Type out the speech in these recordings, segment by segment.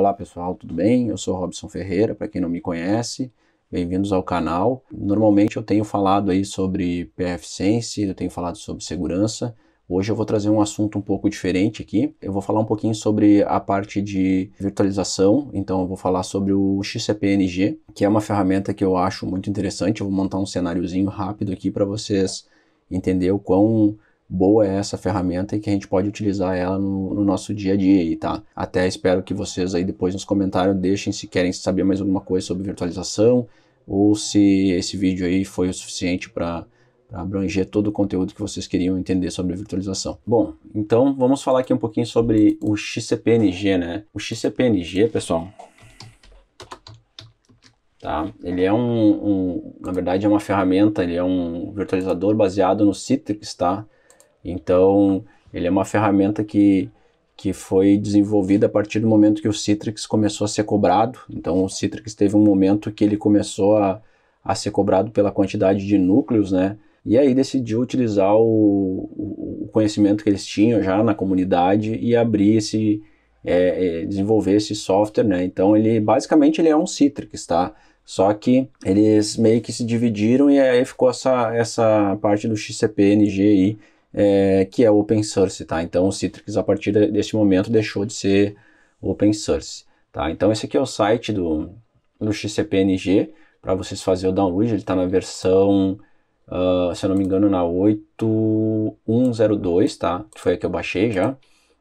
Olá pessoal, tudo bem? Eu sou Robson Ferreira, para quem não me conhece, bem-vindos ao canal. Normalmente eu tenho falado aí sobre pfSense, eu tenho falado sobre segurança. Hoje eu vou trazer um assunto um pouco diferente aqui. Eu vou falar um pouquinho sobre a parte de virtualização, então eu vou falar sobre o XCP-NG, que é uma ferramenta que eu acho muito interessante. Eu vou montar um cenáriozinho rápido aqui para vocês entenderem o quão boa é essa ferramenta e que a gente pode utilizar ela no nosso dia a dia aí, tá? Até espero que vocês aí depois nos comentários deixem se querem saber mais alguma coisa sobre virtualização ou se esse vídeo aí foi o suficiente para abranger todo o conteúdo que vocês queriam entender sobre virtualização. Bom, então vamos falar aqui um pouquinho sobre o XCP-NG, né? O XCP-NG, pessoal, tá? Ele é na verdade é uma ferramenta, ele é um virtualizador baseado no Citrix, tá? Então, ele é uma ferramenta que foi desenvolvida a partir do momento que o Citrix começou a ser cobrado. Então, o Citrix teve um momento que ele começou a ser cobrado pela quantidade de núcleos, né? E aí decidiu utilizar o conhecimento que eles tinham já na comunidade e abrir desenvolver esse software, né? Então, basicamente ele é um Citrix, tá? Só que eles meio que se dividiram e aí ficou essa parte do XCP-NG aí, que é open source, tá? Então o Citrix a partir desse momento deixou de ser open source, tá? Então esse aqui é o site do XCP-NG para vocês fazerem o download. Ele está na versão, se eu não me engano, na 8.1.02, tá? Que foi a que eu baixei já.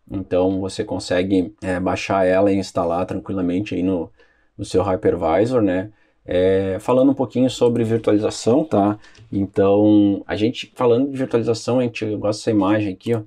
Então você consegue baixar ela e instalar tranquilamente aí no seu hypervisor, né? Falando um pouquinho sobre virtualização, tá? Então, falando de virtualização, eu gosto dessa imagem aqui, ó.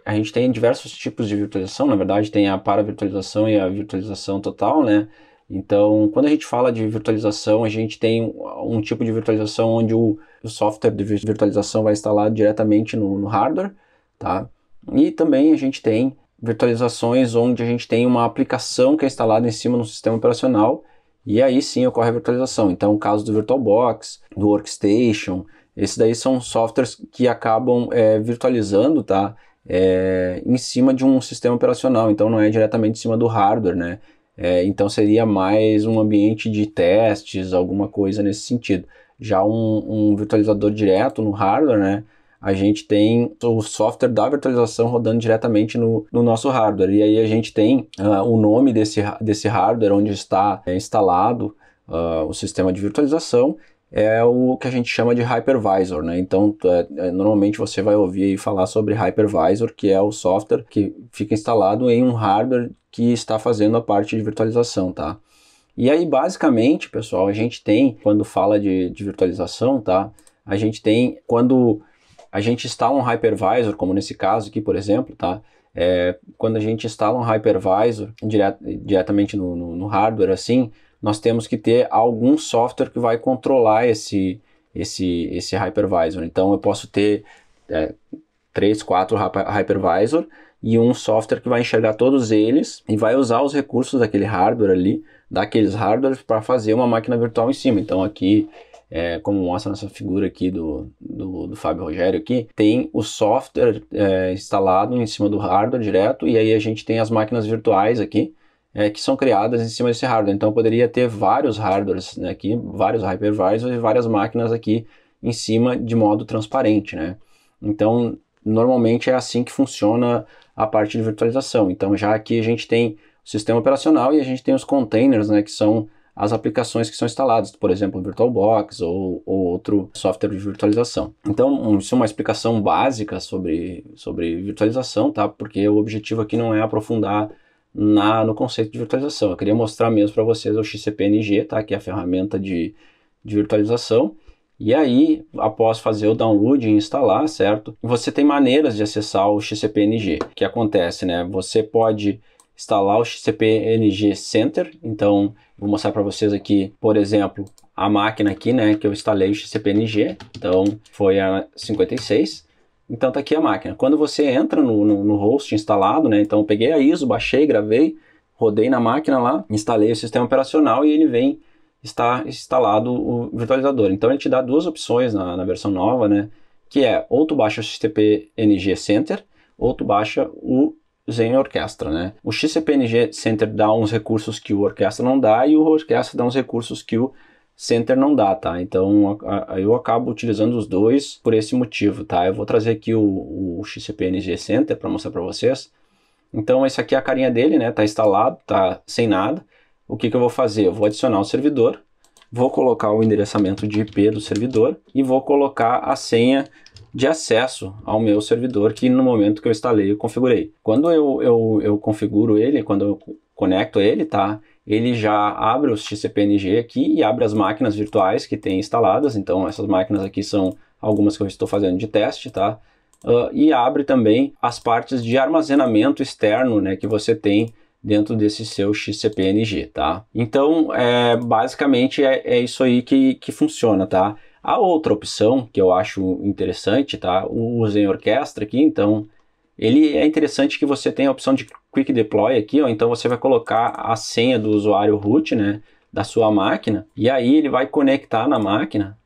A gente tem diversos tipos de virtualização, na verdade tem a paravirtualização e a virtualização total, né? Então, quando a gente fala de virtualização, a gente tem um tipo de virtualização onde o software de virtualização vai instalar diretamente no hardware, tá? E também a gente tem virtualizações onde a gente tem uma aplicação que é instalada em cima do sistema operacional e aí sim ocorre a virtualização. Então, o caso do VirtualBox, do Workstation, esses daí são softwares que acabam virtualizando, tá? Em cima de um sistema operacional, então não é diretamente em cima do hardware, né? Então seria mais um ambiente de testes, alguma coisa nesse sentido. Já um virtualizador direto no hardware, né? A gente tem o software da virtualização rodando diretamente no nosso hardware. E aí a gente tem o nome desse hardware onde está instalado o sistema de virtualização, é o que a gente chama de hypervisor, né? Então, normalmente você vai ouvir falar sobre hypervisor, que é o software que fica instalado em um hardware que está fazendo a parte de virtualização, tá? E aí, basicamente, pessoal, a gente tem, quando fala de virtualização, tá? A gente tem, quando a gente instala um hypervisor, como nesse caso aqui, por exemplo, tá? Quando a gente instala um hypervisor diretamente no hardware, assim, nós temos que ter algum software que vai controlar esse hypervisor. Então, eu posso ter 3, 4 hypervisor e um software que vai enxergar todos eles e vai usar os recursos daquele hardware ali, daqueles hardwares, para fazer uma máquina virtual em cima. Então, aqui, como mostra nessa figura aqui do Fábio Rogério aqui, tem o software instalado em cima do hardware direto, e aí a gente tem as máquinas virtuais aqui, que são criadas em cima desse hardware. Então poderia ter vários hardwares, né, aqui, vários hypervisors e várias máquinas aqui em cima de modo transparente, né? Então normalmente é assim que funciona a parte de virtualização. Então já aqui a gente tem o sistema operacional e a gente tem os containers, né, que são as aplicações que são instaladas, por exemplo, o VirtualBox ou outro software de virtualização. Então, isso é uma explicação básica sobre virtualização, tá? Porque o objetivo aqui não é aprofundar no conceito de virtualização. Eu queria mostrar mesmo para vocês o XCP-NG, tá? Que é a ferramenta de virtualização. E aí, após fazer o download e instalar, certo? Você tem maneiras de acessar o XCP-NG. O que acontece, né? Você pode instalar o XCP-NG Center. Então, vou mostrar para vocês aqui, por exemplo, a máquina aqui, né, que eu instalei o XCP-NG. Então, foi a 56. Então, tá aqui a máquina. Quando você entra no host instalado, né, então eu peguei a ISO, baixei, gravei, rodei na máquina lá, instalei o sistema operacional e ele está instalado o virtualizador. Então, ele te dá duas opções na versão nova, né, que é ou tu baixa o XCP-NG Center, ou tu baixa o Zen Orchestra, né? O XCP-NG Center dá uns recursos que o Orchestra não dá e o Orchestra dá uns recursos que o Center não dá, tá? Então eu acabo utilizando os dois por esse motivo, tá? Eu vou trazer aqui o XCP-NG Center para mostrar para vocês. Então esse aqui é a carinha dele, né? Tá instalado, tá sem nada. O que eu vou fazer? Eu vou adicionar o servidor, vou colocar o endereçamento de IP do servidor e vou colocar a senha de acesso ao meu servidor que no momento que eu instalei eu configurei. Quando eu configuro ele, quando eu conecto ele, tá? Ele já abre o XCP-NG aqui e abre as máquinas virtuais que tem instaladas. Então essas máquinas aqui são algumas que eu estou fazendo de teste, tá? E abre também as partes de armazenamento externo, né, que você tem dentro desse seu XCP-NG, tá? Então, basicamente é isso aí que funciona, tá? A outra opção que eu acho interessante, tá? O Zen Orchestra aqui, então, ele é interessante que você tenha a opção de Quick Deploy aqui, ó, então você vai colocar a senha do usuário root, né, da sua máquina, e aí ele vai conectar na máquina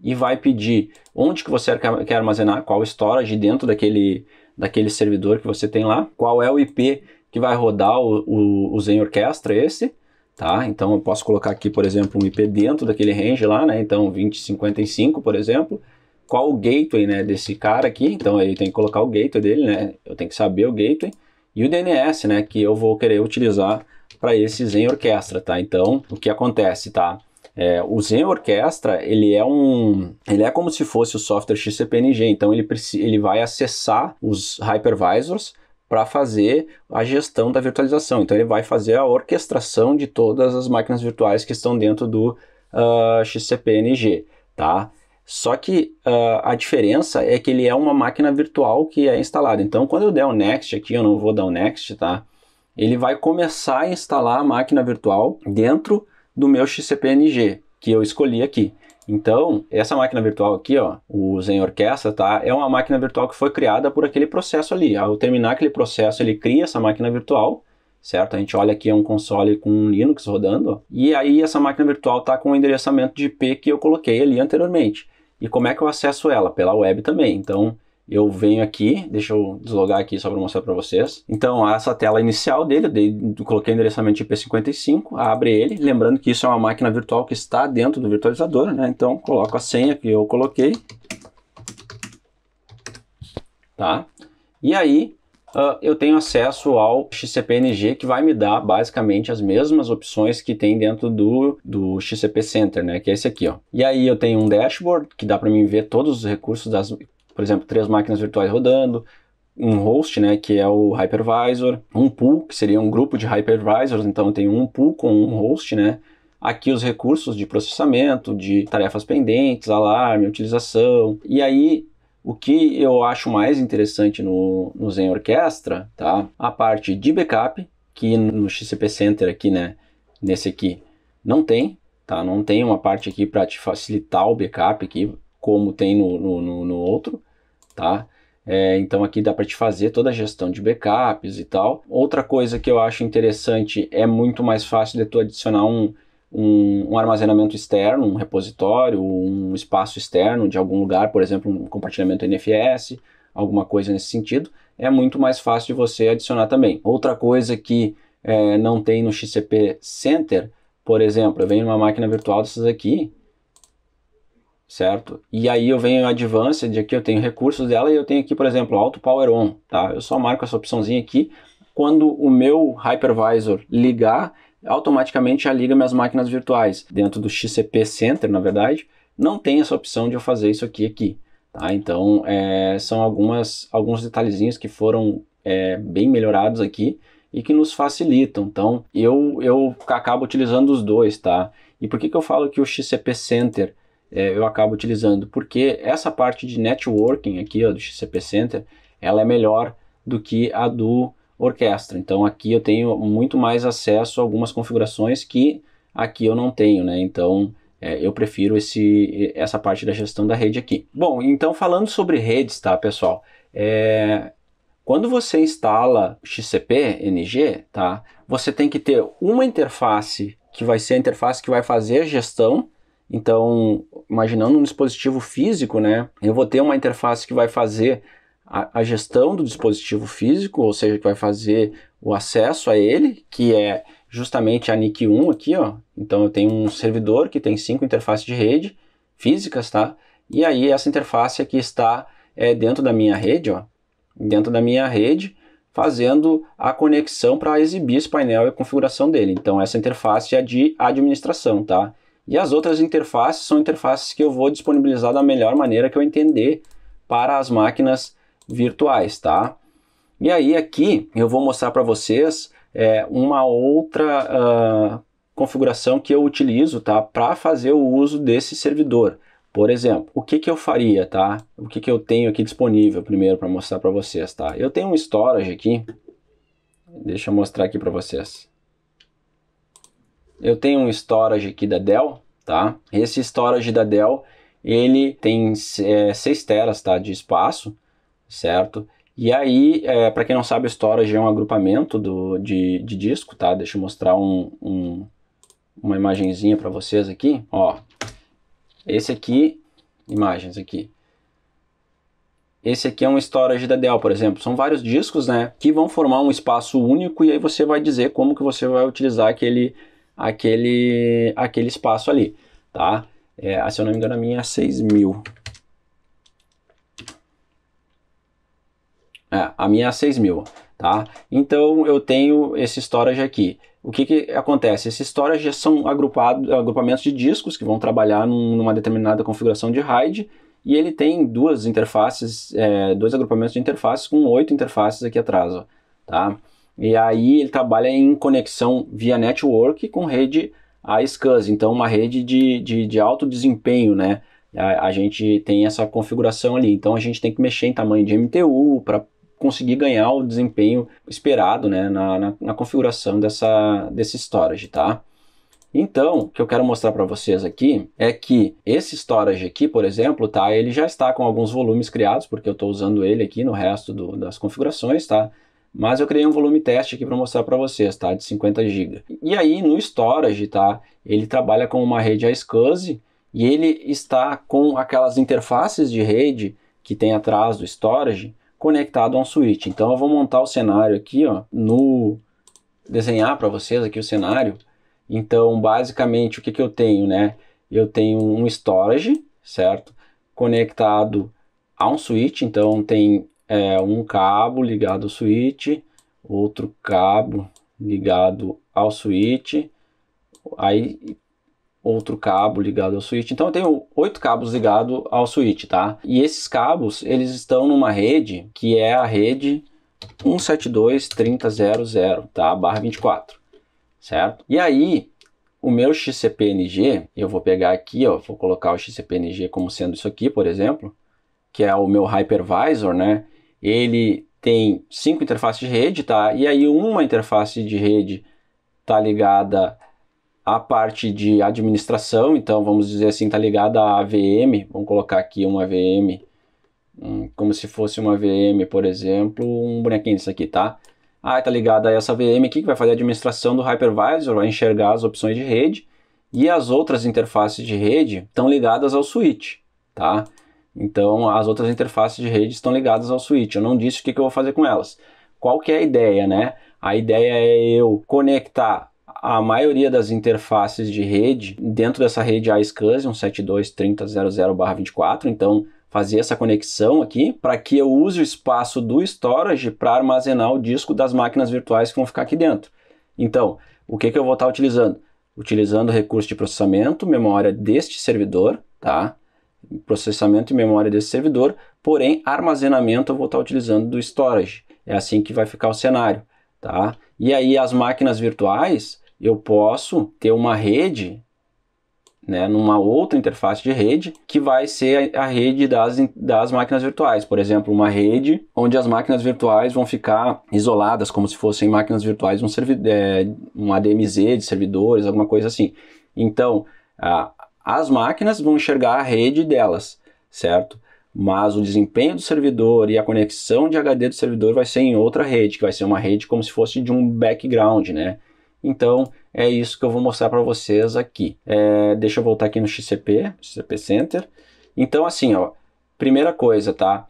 e vai pedir onde que você quer armazenar, qual storage dentro daquele servidor que você tem lá, qual é o IP que vai rodar o Zen Orchestra esse, tá? Então eu posso colocar aqui, por exemplo, um IP dentro daquele range lá, né? Então 2055, por exemplo. Qual o gateway, né, desse cara aqui? Então ele tem que colocar o gateway dele, né? Eu tenho que saber o gateway e o DNS, né, que eu vou querer utilizar para esse Zen Orchestra, tá? Então o que acontece, tá? O Zen Orchestra, ele é como se fosse o software XCP-NG, então ele vai acessar os hypervisors para fazer a gestão da virtualização. Então ele vai fazer a orquestração de todas as máquinas virtuais que estão dentro do XCP-NG, tá? Só que a diferença é que ele é uma máquina virtual que é instalada. Então quando eu der o Next aqui, eu não vou dar o Next, tá? Ele vai começar a instalar a máquina virtual dentro do meu XCP-NG, que eu escolhi aqui. Então, essa máquina virtual aqui, ó, o Zen Orchestra, tá? É uma máquina virtual que foi criada por aquele processo ali. Ao terminar aquele processo, ele cria essa máquina virtual, certo? A gente olha aqui, é um console com um Linux rodando, ó, e aí essa máquina virtual tá com o endereçamento de IP que eu coloquei ali anteriormente. E como é que eu acesso ela? Pela web também. Então, eu venho aqui, deixa eu deslogar aqui só para mostrar para vocês. Então, essa tela inicial dele, eu coloquei o endereçamento de IP55, abre ele, lembrando que isso é uma máquina virtual que está dentro do virtualizador, né? Então, coloco a senha que eu coloquei, tá? E aí, eu tenho acesso ao XCP-NG, que vai me dar basicamente as mesmas opções que tem dentro do XCP Center, né? Que é esse aqui, ó. E aí eu tenho um dashboard que dá para mim ver todos os recursos por exemplo, 3 máquinas virtuais rodando, um host, né, que é o hypervisor, um pool, que seria um grupo de hypervisors, então eu tenho um pool com um host, né, aqui os recursos de processamento, de tarefas pendentes, alarme, utilização, e aí o que eu acho mais interessante no Zen Orchestra, tá, a parte de backup, que no XCP Center aqui, né, nesse aqui, não tem, tá, não tem uma parte aqui para te facilitar o backup aqui, como tem no outro, tá? Então aqui dá para te fazer toda a gestão de backups e tal. Outra coisa que eu acho interessante é muito mais fácil de tu adicionar um armazenamento externo, um repositório, um espaço externo de algum lugar, por exemplo, um compartilhamento NFS, alguma coisa nesse sentido. É muito mais fácil de você adicionar também. Outra coisa que não tem no XCP Center, por exemplo, eu venho numa máquina virtual dessas aqui, certo? E aí eu venho em Advanced, aqui eu tenho recursos dela e eu tenho aqui, por exemplo, Auto Power On, tá? Eu só marco essa opçãozinha aqui. Quando o meu hypervisor ligar, automaticamente já liga minhas máquinas virtuais. Dentro do XCP Center, na verdade, não tem essa opção de eu fazer isso aqui, tá? Então, são alguns detalhezinhos que foram bem melhorados aqui e que nos facilitam. Então, eu acabo utilizando os dois, tá? E por que eu falo que o XCP Center eu acabo utilizando? Porque essa parte de networking aqui, ó, do XCP Center, ela é melhor do que a do Orchestra. Então aqui eu tenho muito mais acesso a algumas configurações que aqui eu não tenho, né? Então eu prefiro essa parte da gestão da rede aqui. Bom, então falando sobre redes, tá, pessoal? Quando você instala XCP-NG, tá, você tem que ter uma interface que vai ser a interface que vai fazer a gestão. Então, imaginando um dispositivo físico, né, eu vou ter uma interface que vai fazer a gestão do dispositivo físico, ou seja, que vai fazer o acesso a ele, que é justamente a NIC 1 aqui, ó. Então eu tenho um servidor que tem 5 interfaces de rede físicas, tá? E aí essa interface aqui está dentro da minha rede, ó. Dentro da minha rede, fazendo a conexão para exibir esse painel e a configuração dele. Então essa interface é de administração, tá? E as outras interfaces são interfaces que eu vou disponibilizar da melhor maneira que eu entender para as máquinas virtuais, tá? E aí aqui eu vou mostrar para vocês uma outra configuração que eu utilizo, tá? Para fazer o uso desse servidor. Por exemplo, o que eu faria, tá? O que eu tenho aqui disponível primeiro para mostrar para vocês, tá? Eu tenho um storage aqui, deixa eu mostrar aqui para vocês. Eu tenho um storage aqui da Dell, tá? Esse storage da Dell, ele tem 6 teras, tá? De espaço, certo? E aí, para quem não sabe, o storage é um agrupamento de disco, tá? Deixa eu mostrar uma imagenzinha para vocês aqui, ó. Esse aqui, imagens aqui. Esse aqui é um storage da Dell, por exemplo. São vários discos, né? Que vão formar um espaço único e aí você vai dizer como que você vai utilizar aquele espaço ali, tá? Se eu não me engano, a minha é 6.000. A minha é 6.000, tá? Então eu tenho esse storage aqui. O que acontece? Esses storage são agrupamentos de discos que vão trabalhar numa determinada configuração de RAID e ele tem duas interfaces, dois agrupamentos de interfaces com 8 interfaces aqui atrás, ó, tá? E aí ele trabalha em conexão via network com rede ASCII, então uma rede de alto desempenho, né? A gente tem essa configuração ali, então a gente tem que mexer em tamanho de MTU para conseguir ganhar o desempenho esperado, né, na configuração desse storage, tá? Então, o que eu quero mostrar para vocês aqui é que esse storage aqui, por exemplo, tá, ele já está com alguns volumes criados, porque eu estou usando ele aqui no resto das configurações, tá? Mas eu criei um volume teste aqui para mostrar para vocês, tá? De 50 GB. E aí, no storage, tá? Ele trabalha com uma rede ASCII e ele está com aquelas interfaces de rede que tem atrás do storage conectado a um switch. Então eu vou montar o cenário aqui, ó, desenhar para vocês aqui o cenário. Então basicamente o que eu tenho, né? Eu tenho um storage, certo? Conectado a um switch, então tem um cabo ligado ao switch, outro cabo ligado ao switch, aí outro cabo ligado ao switch. Então eu tenho 8 cabos ligados ao switch, tá? E esses cabos, eles estão numa rede que é a rede 172.30.0.0, tá? /24, certo? E aí, o meu XCP-NG, eu vou pegar aqui, ó, vou colocar o XCP-NG como sendo isso aqui, por exemplo, que é o meu hypervisor, né? Ele tem 5 interfaces de rede, tá? E aí uma interface de rede tá ligada a parte de administração, então vamos dizer assim, está ligada à AVM, vamos colocar aqui uma AVM, como se fosse uma VM, por exemplo, um bonequinho disso aqui, tá? Está ligada a essa AVM aqui, que vai fazer a administração do hypervisor, vai enxergar as opções de rede, e as outras interfaces de rede estão ligadas ao switch, tá? Então, as outras interfaces de rede estão ligadas ao switch, eu não disse o que eu vou fazer com elas. Qual que é a ideia, né? A ideia é eu conectar a maioria das interfaces de rede dentro dessa rede ASCII 172.30.0.0/24, então fazer essa conexão aqui para que eu use o espaço do storage para armazenar o disco das máquinas virtuais que vão ficar aqui dentro. Então, o que eu vou estar utilizando? Utilizando recurso de processamento, memória deste servidor, tá? Processamento e memória desse servidor, porém armazenamento eu vou estar utilizando do storage. É assim que vai ficar o cenário, tá? E aí as máquinas virtuais, eu posso ter uma rede, né, numa outra interface de rede, que vai ser a rede das máquinas virtuais. Por exemplo, uma rede onde as máquinas virtuais vão ficar isoladas, como se fossem máquinas virtuais, um ADMZ de servidores, alguma coisa assim. Então, as máquinas vão enxergar a rede delas, certo? Mas o desempenho do servidor e a conexão de HD do servidor vai ser em outra rede, que vai ser uma rede como se fosse de um background, né? Então, é isso que eu vou mostrar para vocês aqui. Deixa eu voltar aqui no XCP Center. Então, assim, ó, primeira coisa, tá?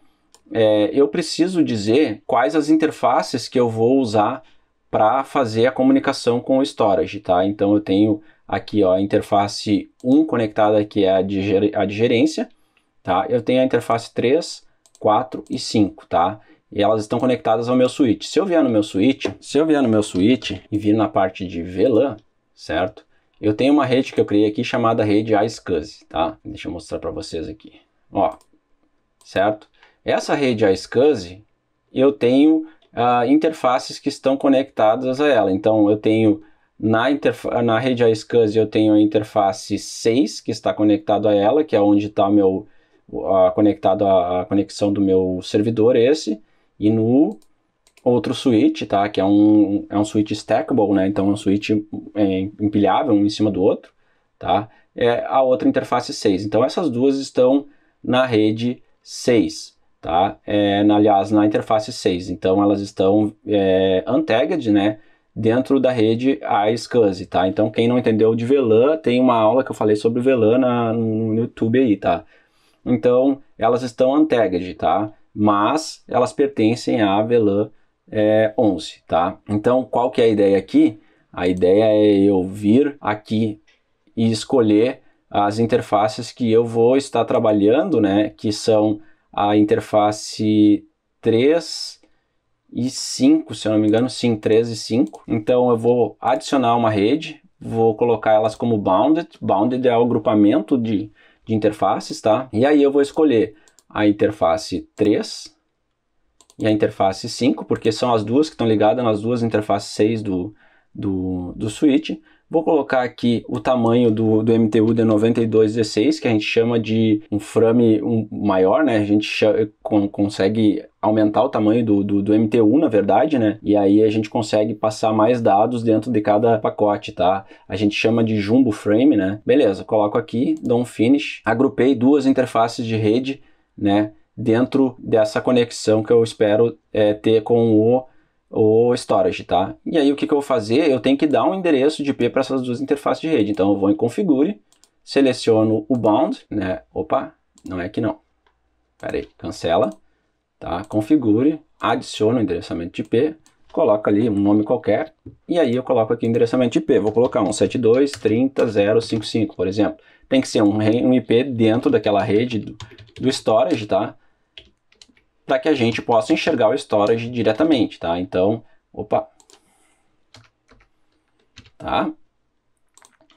eu preciso dizer quais as interfaces que eu vou usar para fazer a comunicação com o storage, tá? Então eu tenho aqui, ó, a interface 1 conectada, que é a de gerência, tá? Eu tenho a interface 3, 4 e 5, tá? E elas estão conectadas ao meu switch. Se eu vier no meu switch e vir na parte de VLAN, certo? Eu tenho uma rede que eu criei aqui chamada rede iSCSI, tá? Deixa eu mostrar para vocês aqui. Ó, certo? Essa rede iSCSI, eu tenho interfaces que estão conectadas a ela. Então, eu tenho na rede iSCSI, eu tenho a interface 6 que está conectado a ela, que é onde está conectado a conexão do meu servidor esse. E no outro switch, tá? Que é um switch stackable, né? Então, é um switch empilhável um em cima do outro, tá? É a outra interface 6. Então, essas duas estão na rede 6, tá? Aliás, na interface 6. Então, elas estão untagged, né? Dentro da rede iSCSI, tá? Então, quem não entendeu de VLAN, tem uma aula que eu falei sobre VLAN no YouTube aí, tá? Então, elas estão untagged, tá? Mas elas pertencem à VLAN 11, tá? Então, qual que é a ideia aqui? A ideia é eu vir aqui e escolher as interfaces que eu vou estar trabalhando, né? Que são a interface 3 e 5, se eu não me engano, sim, 3 e 5. Então, eu vou adicionar uma rede, vou colocar elas como bounded. Bounded é o agrupamento de interfaces, tá? E aí eu vou escolher a interface 3 e a interface 5, porque são as duas que estão ligadas nas duas interfaces 6 do switch. Vou colocar aqui o tamanho do MTU de 9216, que a gente chama de um frame maior, né? A gente consegue aumentar o tamanho do MTU, na verdade, né? E aí a gente consegue passar mais dados dentro de cada pacote, tá? A gente chama de jumbo frame, né? Beleza, coloco aqui, dou um finish, agrupei duas interfaces de rede, né? Dentro dessa conexão que eu espero ter com o storage, tá? E aí o que eu vou fazer? Eu tenho que dar um endereço de IP para essas duas interfaces de rede. Então eu vou em configure, seleciono o bound, né? Opa, não é aqui não. Pera aí, cancela, tá? Configure, adiciono o endereçamento de IP, coloco ali um nome qualquer e aí eu coloco aqui o endereçamento de IP. Vou colocar 172.30.055, por exemplo. Tem que ser um IP dentro daquela rede do storage, tá? Para que a gente possa enxergar o storage diretamente, tá? Então, opa. Tá?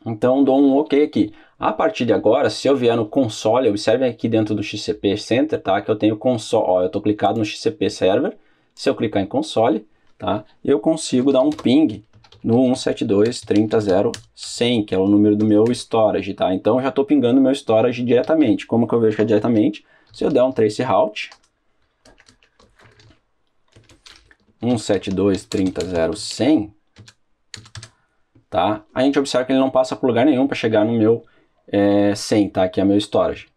Então, dou um OK aqui. A partir de agora, se eu vier no console, observe aqui dentro do XCP Center, tá? Que eu tenho console, ó, eu estou clicado no XCP Server. Se eu clicar em console, tá? Eu consigo dar um ping no 172.30.0.100, que é o número do meu storage, tá? Então, eu já estou pingando o meu storage diretamente. Como que eu vejo que é diretamente? Se eu der um traceroute 172.30.0.100, tá? A gente observa que ele não passa por lugar nenhum para chegar no meu 100, tá? Que é meu storage.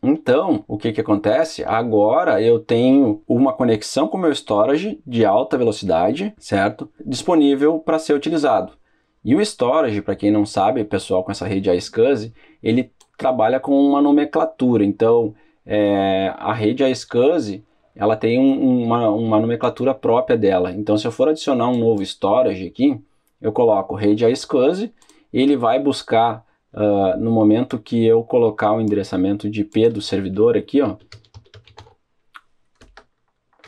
Então, o que acontece? Agora eu tenho uma conexão com o meu storage de alta velocidade, certo? Disponível para ser utilizado. E o storage, para quem não sabe, pessoal, com essa rede iSCSI, ele trabalha com uma nomenclatura. Então, a rede iSCSI, ela tem uma nomenclatura própria dela. Então, se eu for adicionar um novo storage aqui, eu coloco rede iSCSI, ele vai buscar, no momento que eu colocar o endereçamento de IP do servidor aqui, ó,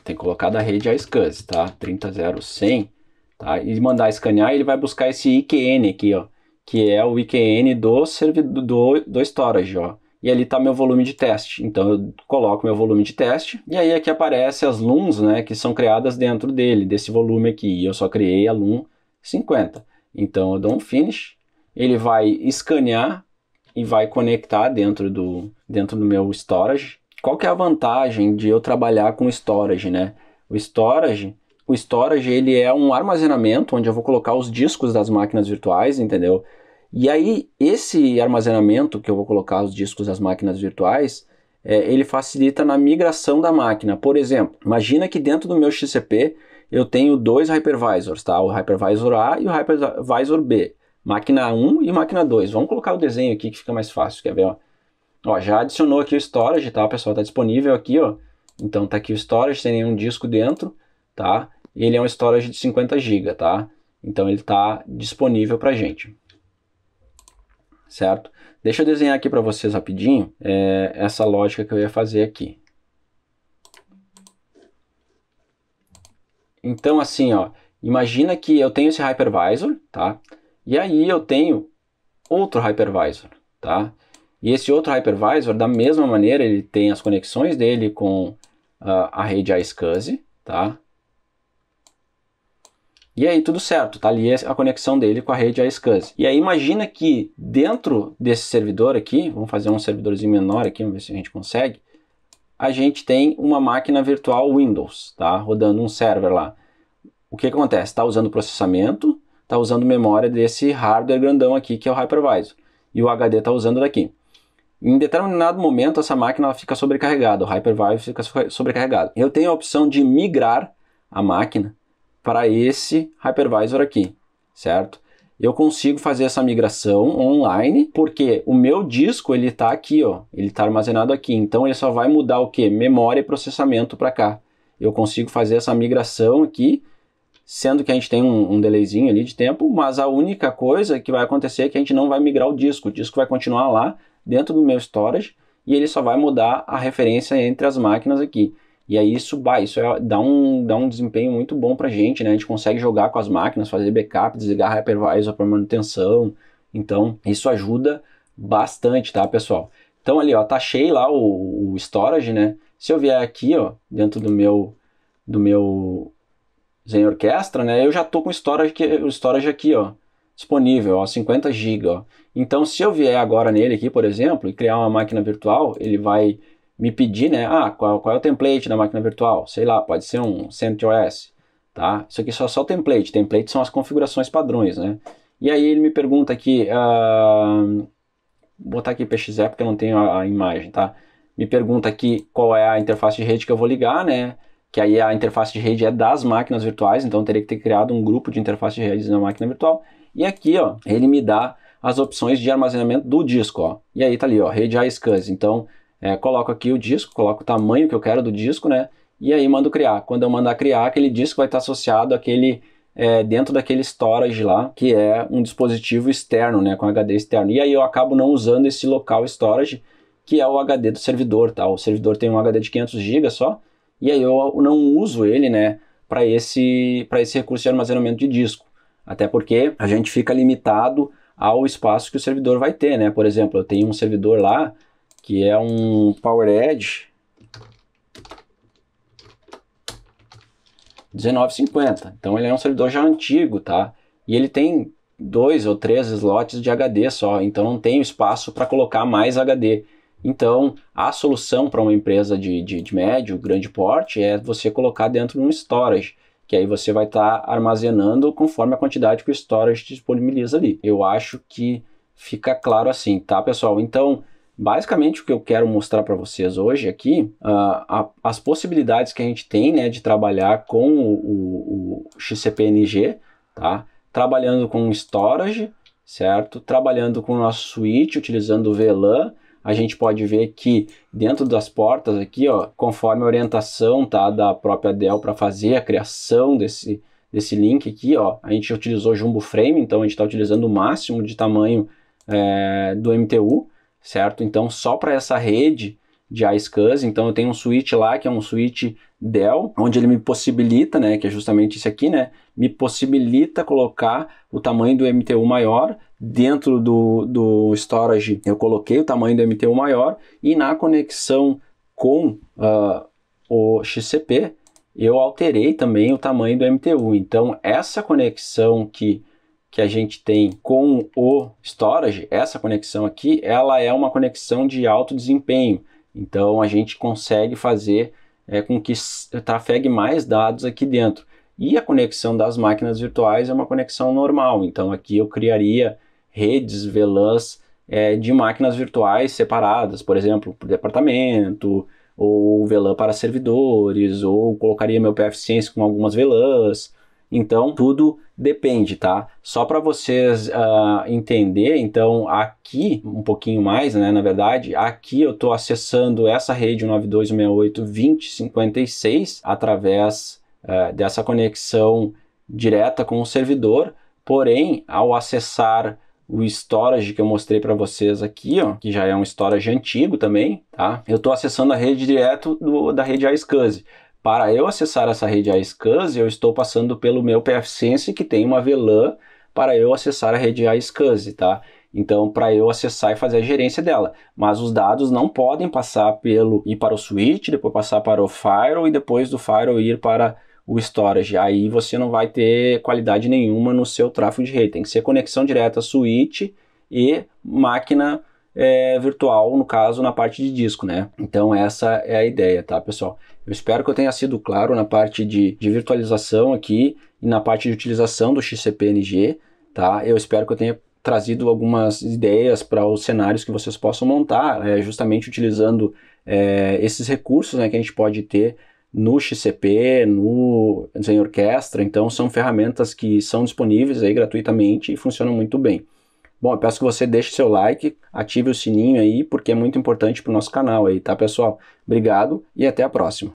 tem que colocar da rede iSCSI, tá? 30.0.100, tá? E mandar escanear, ele vai buscar esse IQN aqui, ó, que é o IQN do servidor do storage, ó. E ali está meu volume de teste. Então eu coloco meu volume de teste e aí aqui aparece as LUNs, né, que são criadas dentro desse volume aqui. E eu só criei a LUN 50. Então eu dou um finish, ele vai escanear e vai conectar dentro do meu storage. Qual que é a vantagem de eu trabalhar com storage, né? O storage ele é um armazenamento onde eu vou colocar os discos das máquinas virtuais, entendeu? E aí, esse armazenamento que eu vou colocar os discos das máquinas virtuais, ele facilita na migração da máquina. Por exemplo, imagina que dentro do meu XCP eu tenho dois hypervisors, tá? O hypervisor A e o hypervisor B. Máquina 1 e máquina 2. Vamos colocar o desenho aqui que fica mais fácil, quer ver? Ó, já adicionou aqui o storage, tá? O pessoal está disponível aqui, ó. Então tá aqui o storage, sem nenhum disco dentro, tá? Ele é um storage de 50 GB, tá? Então ele está disponível para gente, certo? Deixa eu desenhar aqui para vocês rapidinho essa lógica que eu ia fazer aqui. Então assim, ó, imagina que eu tenho esse hypervisor, tá? E aí eu tenho outro hypervisor, tá? E esse outro hypervisor, da mesma maneira, ele tem as conexões dele com a rede iSCSI, tá? E aí tudo certo, tá ali a conexão dele com a rede iSCSI. E aí imagina que dentro desse servidor aqui, vamos fazer um servidorzinho menor aqui, vamos ver se a gente consegue, a gente tem uma máquina virtual Windows, tá? Rodando um server lá. O que acontece? Está usando processamento, está usando memória desse hardware grandão aqui, que é o hypervisor. E o HD está usando daqui. Em determinado momento, essa máquina ela fica sobrecarregada, o hypervisor fica sobrecarregado. Eu tenho a opção de migrar a máquina para esse hypervisor aqui, certo? Eu consigo fazer essa migração online, porque o meu disco ele está aqui, ó, ele está armazenado aqui. Então ele só vai mudar o que? Memória e processamento para cá. Eu consigo fazer essa migração aqui, sendo que a gente tem um delayzinho ali de tempo, mas a única coisa que vai acontecer é que a gente não vai migrar o disco vai continuar lá dentro do meu storage e ele só vai mudar a referência entre as máquinas aqui. E aí isso dá um desempenho muito bom pra gente, né? A gente consegue jogar com as máquinas, fazer backup, desligar hypervisor para manutenção. Então isso ajuda bastante, tá, pessoal? Então ali, ó, tá cheio lá o storage, né? Se eu vier aqui, ó, dentro do meu Zen Orchestra, né? Eu já tô com o storage aqui, ó, disponível, ó, 50 GB, ó. Então se eu vier agora nele aqui, por exemplo, e criar uma máquina virtual, ele vai me pedir, né, qual é o template da máquina virtual? Sei lá, pode ser um CentOS, tá? Isso aqui só o template. Template são as configurações padrões, né? E aí ele me pergunta aqui, vou botar aqui PXE porque eu não tenho a imagem, tá? Me pergunta aqui qual é a interface de rede que eu vou ligar, né? Que aí a interface de rede é das máquinas virtuais, então eu teria que ter criado um grupo de interface de redes na máquina virtual. E aqui, ó, ele me dá as opções de armazenamento do disco, ó. E aí tá ali, ó, rede iSCSI. Então coloco aqui o disco, coloco o tamanho que eu quero do disco, né? E aí mando criar. Quando eu mandar criar, aquele disco vai estar associado àquele, dentro daquele storage lá, que é um dispositivo externo, né? Com HD externo. E aí eu acabo não usando esse local storage, que é o HD do servidor, tá? O servidor tem um HD de 500 GB só, e aí eu não uso ele, né? Para esse recurso de armazenamento de disco. Até porque a gente fica limitado ao espaço que o servidor vai ter, né? Por exemplo, eu tenho um servidor lá, que é um PowerEdge 1950. Então ele é um servidor já antigo, tá? E ele tem 2 ou 3 slots de HD só, então não tem espaço para colocar mais HD. Então a solução para uma empresa de médio, grande porte é você colocar dentro de um storage, que aí você vai estar armazenando conforme a quantidade que o storage disponibiliza ali. Eu acho que fica claro assim, tá, pessoal? Então basicamente o que eu quero mostrar para vocês hoje aqui, as possibilidades que a gente tem, né, de trabalhar com o XCP-NG, tá? Trabalhando com storage, certo? Trabalhando com o nosso switch, utilizando o VLAN. A gente pode ver que dentro das portas aqui, ó, conforme a orientação, tá, da própria Dell para fazer a criação desse link aqui, ó, a gente utilizou Jumbo Frame, então a gente está utilizando o máximo de tamanho do MTU, certo? Então só para essa rede de iSCSI, então eu tenho um switch lá que é um switch Dell, onde ele me possibilita, né, que é justamente esse aqui, né, me possibilita colocar o tamanho do MTU maior dentro do storage. Eu coloquei o tamanho do MTU maior e na conexão com o XCP eu alterei também o tamanho do MTU. Então essa conexão que a gente tem com o storage, essa conexão aqui, ela é uma conexão de alto desempenho. Então a gente consegue fazer com que trafegue mais dados aqui dentro. E a conexão das máquinas virtuais é uma conexão normal. Então aqui eu criaria redes VLANs de máquinas virtuais separadas, por exemplo, por departamento, ou VLAN para servidores, ou colocaria meu PFSense com algumas VLANs. Então, tudo depende, tá? Só para vocês entender, então, aqui, um pouquinho mais, né, na verdade, aqui eu estou acessando essa rede 92.168.20.56 através dessa conexão direta com o servidor, porém, ao acessar o storage que eu mostrei para vocês aqui, ó, que já é um storage antigo também, tá? Eu estou acessando a rede direto da rede iSCSI. Para eu acessar essa rede iSCSI, eu estou passando pelo meu pfSense, que tem uma VLAN para eu acessar a rede iSCSI, tá? Então, para eu acessar e fazer a gerência dela. Mas os dados não podem ir para o switch, depois passar para o firewall e depois do firewall ir para o storage. Aí você não vai ter qualidade nenhuma no seu tráfego de rede. Tem que ser conexão direta switch e máquina virtual, no caso, na parte de disco, né? Então essa é a ideia, tá, pessoal? Eu espero que eu tenha sido claro na parte de virtualização aqui e na parte de utilização do XCP-NG, tá? Eu espero que eu tenha trazido algumas ideias para os cenários que vocês possam montar, justamente utilizando esses recursos, né, que a gente pode ter no XCP, no Zen Orquestra. Então são ferramentas que são disponíveis aí gratuitamente e funcionam muito bem. Bom, eu peço que você deixe seu like, ative o sininho aí, porque é muito importante para o nosso canal aí, tá, pessoal? Obrigado e até a próxima.